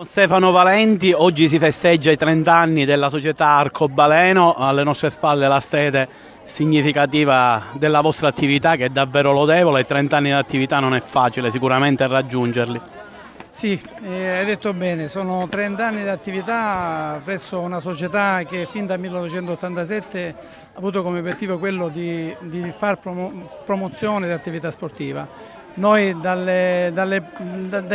Stefano Valenti, oggi si festeggia i 30 anni della società Arcobaleno, alle nostre spalle la sede significativa della vostra attività che è davvero lodevole, 30 anni di attività non è facile sicuramente raggiungerli. Sì, hai detto bene, sono 30 anni di attività presso una società che fin dal 1987 ha avuto come obiettivo quello di fare promozione dell'attività sportiva. Noi dai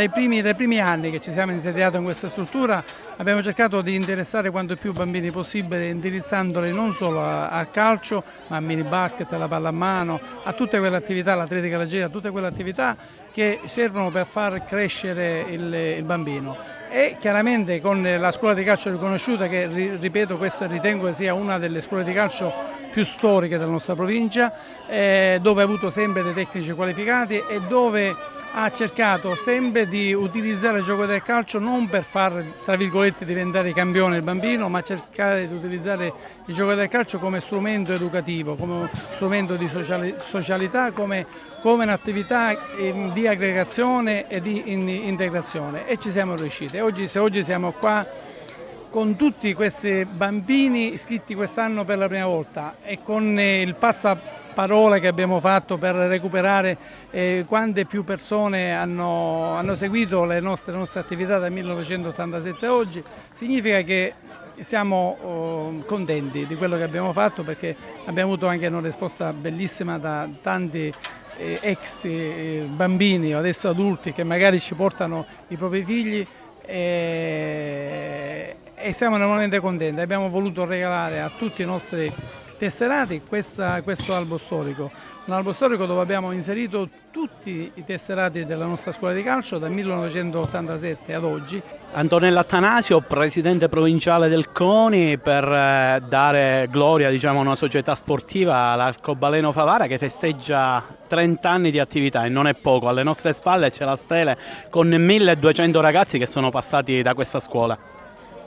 primi anni che ci siamo insediati in questa struttura abbiamo cercato di interessare quanto più bambini possibile, indirizzandoli non solo al calcio, ma al mini basket, alla pallamano, a tutte quelle attività, l'atletica leggera, tutte quelle attività che servono per far crescere il bambino. E chiaramente con la scuola di calcio riconosciuta, che ripeto, questa ritengo sia una delle scuole di calcio più storiche della nostra provincia, dove ha avuto sempre dei tecnici qualificati e dove ha cercato sempre di utilizzare il gioco del calcio non per far, tra virgolette, diventare campione il bambino, ma cercare di utilizzare il gioco del calcio come strumento educativo, come strumento di socialità, come un'attività di aggregazione e di integrazione, e ci siamo riusciti. Oggi siamo qua con tutti questi bambini iscritti quest'anno per la prima volta e con il passaparola che abbiamo fatto per recuperare quante più persone hanno seguito le nostre attività dal 1987 a oggi, significa che siamo contenti di quello che abbiamo fatto, perché abbiamo avuto anche una risposta bellissima da tanti ex bambini o adesso adulti che magari ci portano i propri figli e siamo enormemente contenti. Abbiamo voluto regalare a tutti i nostri tesserati questo albo storico, un albo storico dove abbiamo inserito tutti i tesserati della nostra scuola di calcio dal 1987 ad oggi. Antonello Attanasio, presidente provinciale del CONI, per dare gloria, diciamo, a una società sportiva, l'Arcobaleno Favara, che festeggia 30 anni di attività e non è poco. Alle nostre spalle c'è la stele con 1200 ragazzi che sono passati da questa scuola.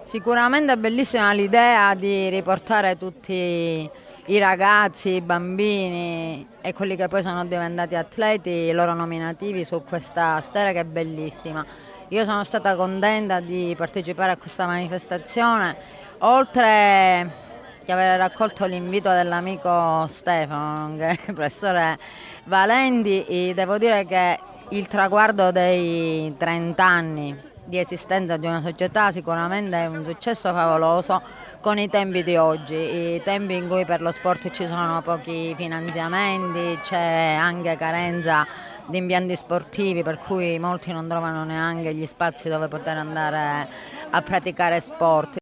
Sicuramente è bellissima l'idea di riportare tutti i ragazzi, i bambini e quelli che poi sono diventati atleti, i loro nominativi su questa stele che è bellissima. Io sono stata contenta di partecipare a questa manifestazione, oltre di aver raccolto l'invito dell'amico Stefano, che è il professore Valenti. Devo dire che il traguardo dei 30 anni di esistenza di una società sicuramente è un successo favoloso con i tempi di oggi, i tempi in cui per lo sport ci sono pochi finanziamenti, c'è anche carenza di impianti sportivi, per cui molti non trovano neanche gli spazi dove poter andare a praticare sport.